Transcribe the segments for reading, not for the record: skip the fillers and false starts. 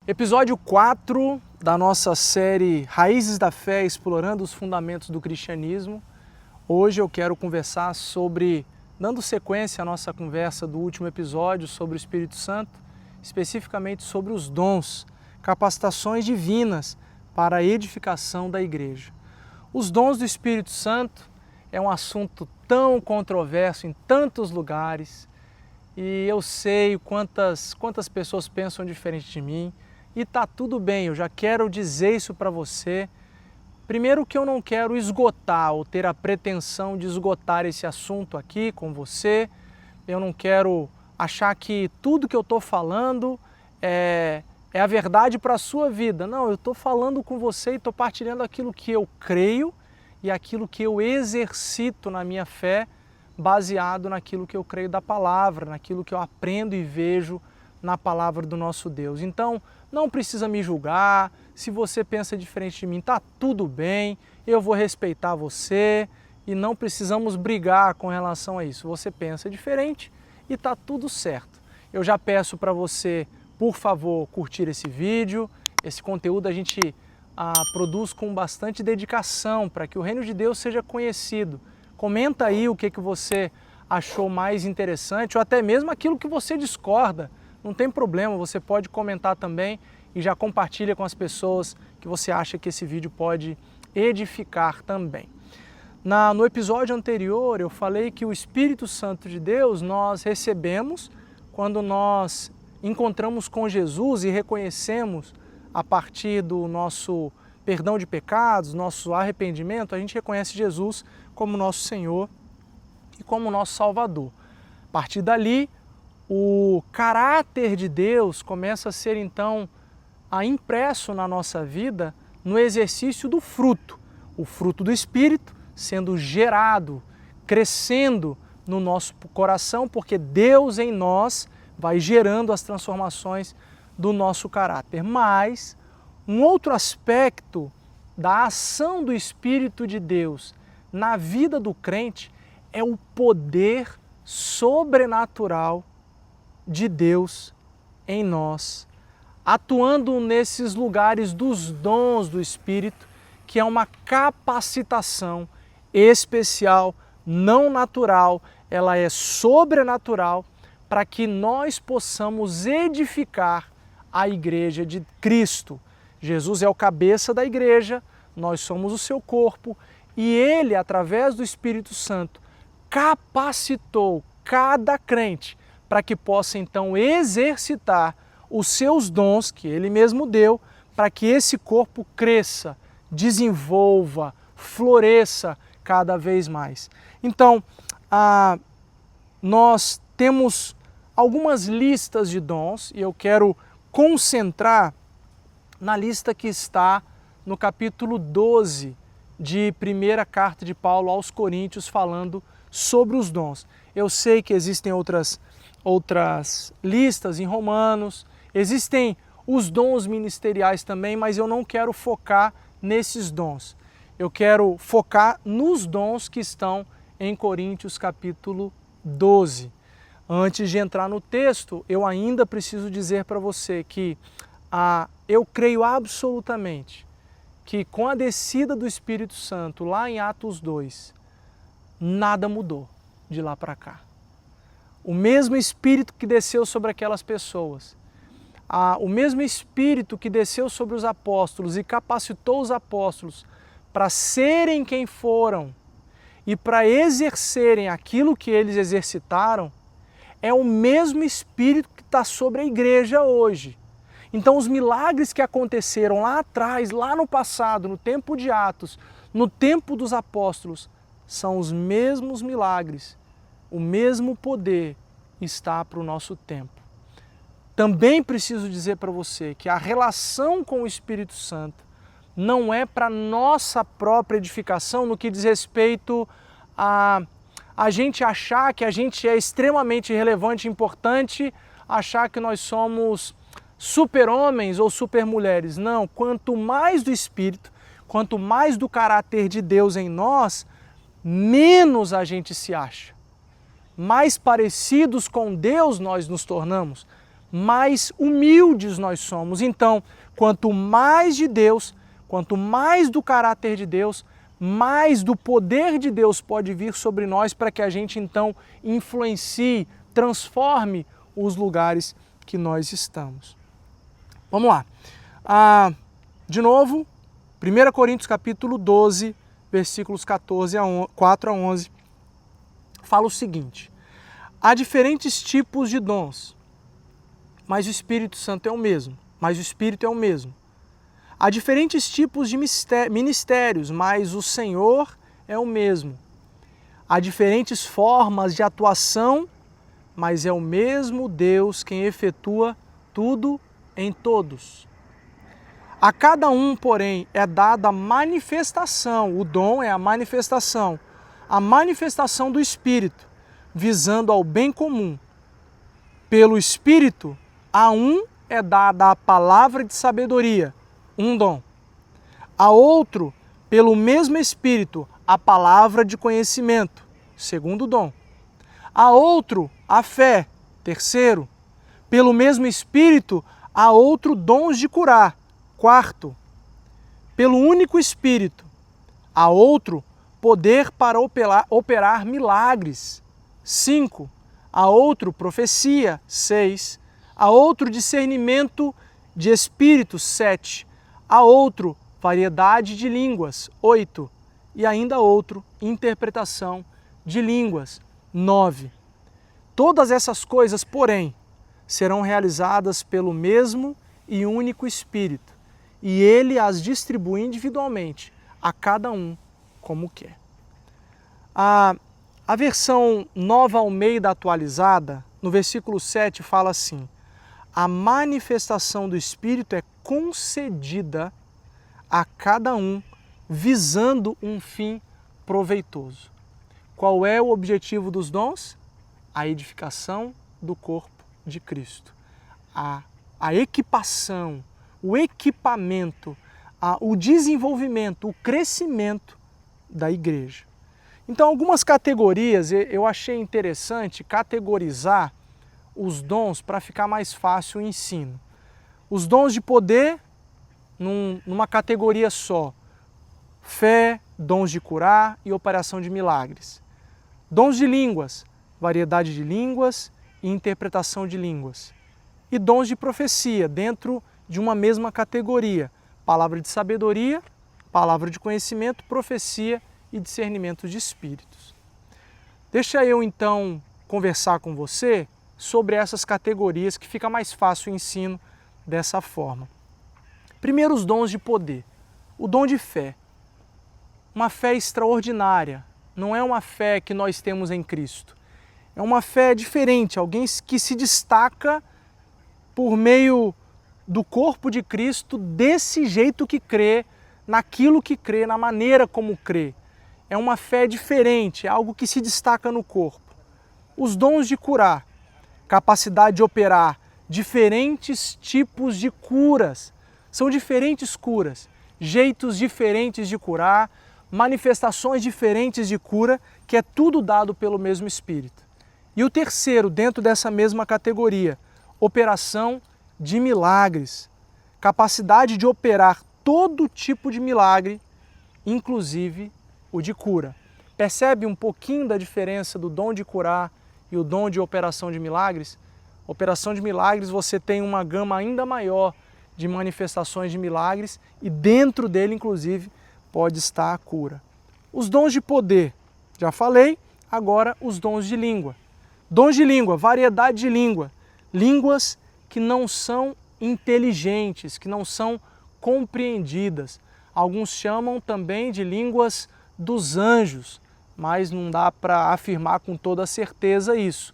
Episódio 4 da nossa série Raízes da Fé, explorando os fundamentos do cristianismo. Hoje eu quero conversar sobre, dando sequência à nossa conversa do último episódio sobre o Espírito Santo, especificamente sobre os dons, capacitações divinas para a edificação da igreja. Os dons do Espírito Santo é um assunto tão controverso em tantos lugares e eu sei quantas pessoas pensam diferente de mim. E tá tudo bem, eu já quero dizer isso para você. Primeiro que eu não quero esgotar ou ter a pretensão de esgotar esse assunto aqui com você. Eu não quero achar que tudo que eu estou falando é a verdade para a sua vida. Não, eu estou falando com você e estou partilhando aquilo que eu creio e aquilo que eu exercito na minha fé, baseado naquilo que eu creio da palavra, naquilo que eu aprendo e vejo na palavra do nosso Deus. Então, não precisa me julgar, se você pensa diferente de mim, tá tudo bem, eu vou respeitar você e não precisamos brigar com relação a isso. Você pensa diferente e tá tudo certo. Eu já peço para você, por favor, curtir esse vídeo. Esse conteúdo a gente produz com bastante dedicação para que o reino de Deus seja conhecido. Comenta aí o que você achou mais interessante ou até mesmo aquilo que você discorda. Não tem problema, você pode comentar também e já compartilha com as pessoas que você acha que esse vídeo pode edificar também. No episódio anterior eu falei que o Espírito Santo de Deus nós recebemos quando nós encontramos com Jesus e reconhecemos a partir do nosso perdão de pecados, nosso arrependimento, a gente reconhece Jesus como nosso Senhor e como nosso Salvador. A partir dali, o caráter de Deus começa a ser então impresso na nossa vida no exercício do fruto, o fruto do Espírito sendo gerado, crescendo no nosso coração, porque Deus em nós vai gerando as transformações do nosso caráter. Mas um outro aspecto da ação do Espírito de Deus na vida do crente é o poder sobrenatural de Deus em nós, atuando nesses lugares dos dons do Espírito, que é uma capacitação especial, não natural, ela é sobrenatural, para que nós possamos edificar a igreja de Cristo. Jesus é o cabeça da igreja, nós somos o seu corpo, e Ele, através do Espírito Santo, capacitou cada crente para que possa então exercitar os seus dons que Ele mesmo deu, para que esse corpo cresça, desenvolva, floresça cada vez mais. Então, nós temos algumas listas de dons e eu quero concentrar na lista que está no capítulo 12 de primeira carta de Paulo aos Coríntios, falando sobre os dons. Eu sei que existem outras listas em Romanos, existem os dons ministeriais também, mas eu não quero focar nesses dons. Eu quero focar nos dons que estão em Coríntios capítulo 12. Antes de entrar no texto, eu ainda preciso dizer para você que eu creio absolutamente que com a descida do Espírito Santo lá em Atos 2, nada mudou de lá para cá. O mesmo Espírito que desceu sobre aquelas pessoas, o mesmo Espírito que desceu sobre os apóstolos e capacitou os apóstolos para serem quem foram e para exercerem aquilo que eles exercitaram, é o mesmo Espírito que está sobre a igreja hoje. Então os milagres que aconteceram lá atrás, lá no passado, no tempo de Atos, no tempo dos apóstolos, são os mesmos milagres, o mesmo poder está para o nosso tempo. Também preciso dizer para você que a relação com o Espírito Santo não é para nossa própria edificação no que diz respeito a gente achar que a gente é extremamente relevante e importante, achar que nós somos super-homens ou super-mulheres. Não, quanto mais do Espírito, quanto mais do caráter de Deus em nós, menos a gente se acha. Mais parecidos com Deus nós nos tornamos, mais humildes nós somos. Então, quanto mais de Deus, quanto mais do caráter de Deus, mais do poder de Deus pode vir sobre nós para que a gente então influencie, transforme os lugares que nós estamos. Vamos lá. De novo, 1 Coríntios capítulo 12, versículos 4 a 11, fala o seguinte: há diferentes tipos de dons, mas o Espírito Santo é o mesmo, mas o Espírito é o mesmo. Há diferentes tipos de ministérios, mas o Senhor é o mesmo. Há diferentes formas de atuação, mas é o mesmo Deus quem efetua tudo em todos. A cada um, porém, é dada a manifestação, o dom é a manifestação do Espírito, visando ao bem comum. Pelo Espírito, a um é dada a palavra de sabedoria, um dom. A outro, pelo mesmo Espírito, a palavra de conhecimento, segundo dom. A outro, a fé, terceiro. Pelo mesmo Espírito, a outro dons de curar, quarto. Pelo único Espírito, a outro poder para operar milagres, 5. A outro profecia, 6. A outro discernimento de espíritos, 7. A outro variedade de línguas, 8. E ainda outro interpretação de línguas, 9. Todas essas coisas, porém, serão realizadas pelo mesmo e único Espírito, e ele as distribui individualmente a cada um como quer. A versão Nova Almeida atualizada, no versículo 7, fala assim: a manifestação do Espírito é concedida a cada um visando um fim proveitoso. Qual é o objetivo dos dons? A edificação do corpo de Cristo. A equipação, o equipamento, o desenvolvimento, o crescimento da igreja. Então, algumas categorias, eu achei interessante categorizar os dons para ficar mais fácil o ensino. Os dons de poder, numa categoria só: fé, dons de curar e operação de milagres. Dons de línguas, variedade de línguas e interpretação de línguas. E dons de profecia, dentro de uma mesma categoria: palavra de sabedoria, palavra de conhecimento, profecia e discernimento de espíritos. Deixa eu então conversar com você sobre essas categorias, que fica mais fácil o ensino dessa forma. Primeiro, os dons de poder. O dom de fé. Uma fé extraordinária. Não é uma fé que nós temos em Cristo. É uma fé diferente, alguém que se destaca por meio do corpo de Cristo desse jeito que crê, naquilo que crê, na maneira como crê. É uma fé diferente, é algo que se destaca no corpo. Os dons de curar, capacidade de operar diferentes tipos de curas. São diferentes curas, jeitos diferentes de curar, manifestações diferentes de cura, que é tudo dado pelo mesmo Espírito. E o terceiro, dentro dessa mesma categoria, operação de milagres. Capacidade de operar todo tipo de milagre, inclusive o de cura. Percebe um pouquinho da diferença do dom de curar e o dom de operação de milagres? Operação de milagres, você tem uma gama ainda maior de manifestações de milagres e dentro dele, inclusive, pode estar a cura. Os dons de poder, já falei, agora os dons de língua. Dons de língua, variedade de língua. Línguas que não são inteligentes, que não são compreendidas. Alguns chamam também de línguas dos anjos, mas não dá para afirmar com toda certeza isso.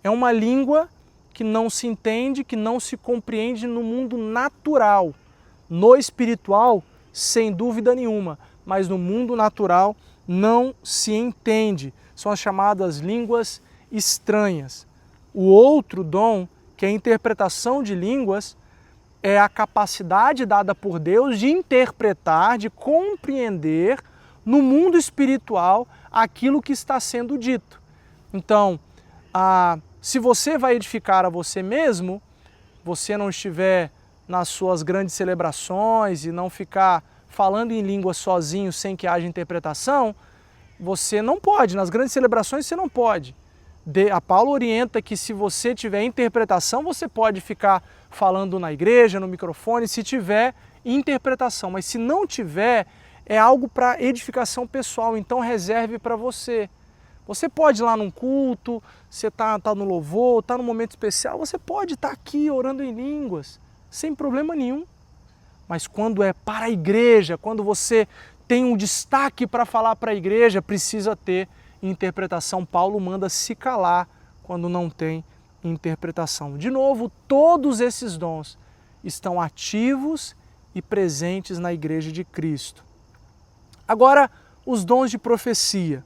É uma língua que não se entende, que não se compreende no mundo natural. No espiritual, sem dúvida nenhuma, mas no mundo natural não se entende. São as chamadas línguas estranhas. O outro dom, que é a interpretação de línguas, é a capacidade dada por Deus de interpretar, de compreender no mundo espiritual aquilo que está sendo dito. Então, se você vai edificar a você mesmo, você não estiver nas suas grandes celebrações e não ficar falando em língua sozinho sem que haja interpretação, você não pode, nas grandes celebrações você não pode. A Paulo orienta que se você tiver interpretação, você pode ficar falando na igreja, no microfone, se tiver interpretação, mas se não tiver, é algo para edificação pessoal, então reserve para você. Você pode ir lá num culto, você tá no louvor, está num momento especial, você pode estar aqui orando em línguas, sem problema nenhum. Mas quando é para a igreja, quando você tem um destaque para falar para a igreja, precisa ter interpretação. Paulo manda se calar quando não tem interpretação. De novo, todos esses dons estão ativos e presentes na igreja de Cristo. Agora, os dons de profecia.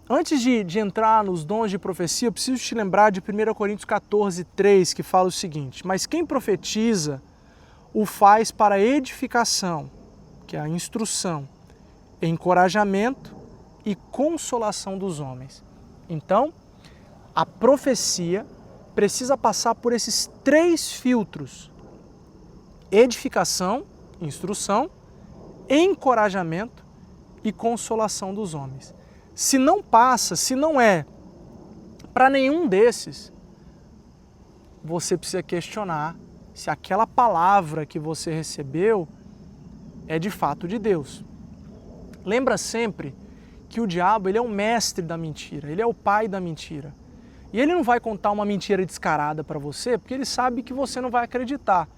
Antes de entrar nos dons de profecia, eu preciso te lembrar de 1 Coríntios 14, 3, que fala o seguinte: mas quem profetiza o faz para edificação, que é a instrução, encorajamento e consolação dos homens. Então, a profecia precisa passar por esses 3 filtros: edificação, instrução, encorajamento e consolação dos homens. Se não passa, se não é para nenhum desses, você precisa questionar se aquela palavra que você recebeu é de fato de Deus. Lembra sempre que o diabo, ele é o mestre da mentira, ele é o pai da mentira. E ele não vai contar uma mentira descarada para você, porque ele sabe que você não vai acreditar.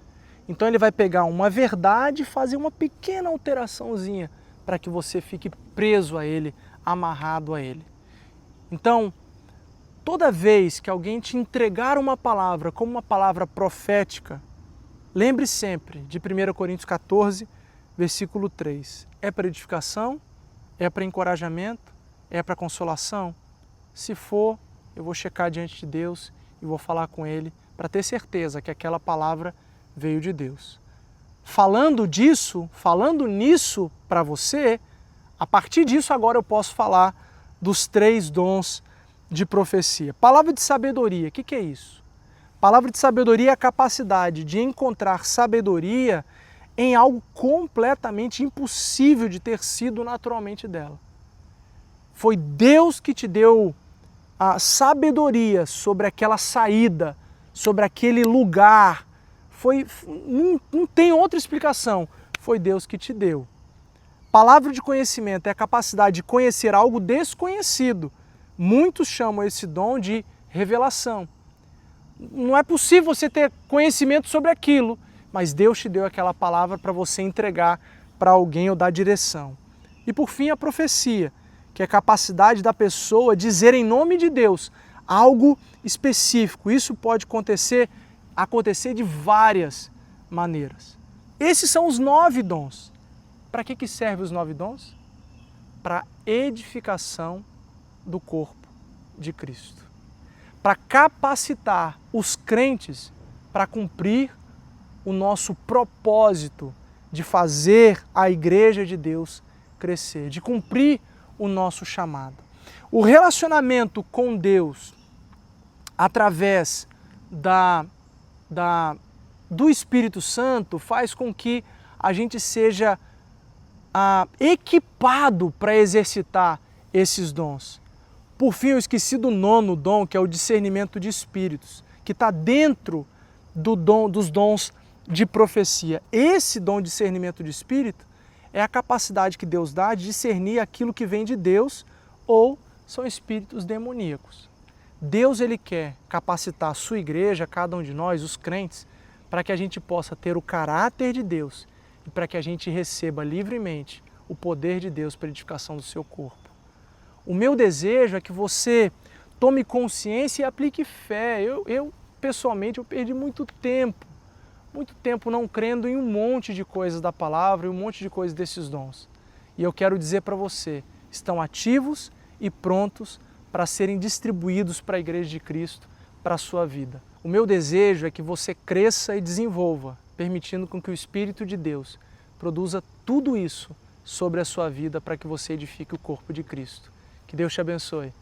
Então ele vai pegar uma verdade e fazer uma pequena alteraçãozinha para que você fique preso a ele, amarrado a ele. Então, toda vez que alguém te entregar uma palavra como uma palavra profética, lembre sempre de 1 Coríntios 14, versículo 3. É para edificação? É para encorajamento? É para consolação? Se for, eu vou checar diante de Deus e vou falar com Ele para ter certeza que aquela palavra veio de Deus. Falando nisso para você, a partir disso agora eu posso falar dos 3 dons de profecia. Palavra de sabedoria, o que é isso? Palavra de sabedoria é a capacidade de encontrar sabedoria em algo completamente impossível de ter sido naturalmente dela. Foi Deus que te deu a sabedoria sobre aquela saída, sobre aquele lugar. Não tem outra explicação. Foi Deus que te deu. Palavra de conhecimento é a capacidade de conhecer algo desconhecido. Muitos chamam esse dom de revelação. Não é possível você ter conhecimento sobre aquilo, mas Deus te deu aquela palavra para você entregar para alguém ou dar direção. E por fim, a profecia, que é a capacidade da pessoa dizer em nome de Deus algo específico. Isso pode acontecer de várias maneiras. Esses são os 9 dons. Para que servem os 9 dons? Para edificação do corpo de Cristo. Para capacitar os crentes para cumprir o nosso propósito de fazer a igreja de Deus crescer, de cumprir o nosso chamado. O relacionamento com Deus através do Espírito Santo faz com que a gente seja equipado para exercitar esses dons. Por fim, eu esqueci do 9º dom, que é o discernimento de espíritos, que está dentro dos dons de profecia. Esse dom de discernimento de espírito é a capacidade que Deus dá de discernir aquilo que vem de Deus ou são espíritos demoníacos. Deus, ele quer capacitar a sua igreja, cada um de nós, os crentes, para que a gente possa ter o caráter de Deus e para que a gente receba livremente o poder de Deus para a edificação do seu corpo. O meu desejo é que você tome consciência e aplique fé. Eu pessoalmente, perdi muito tempo não crendo em um monte de coisas da palavra e um monte de coisas desses dons. E eu quero dizer para você, estão ativos e prontos para serem distribuídos para a Igreja de Cristo, para a sua vida. O meu desejo é que você cresça e desenvolva, permitindo com que o Espírito de Deus produza tudo isso sobre a sua vida para que você edifique o corpo de Cristo. Que Deus te abençoe.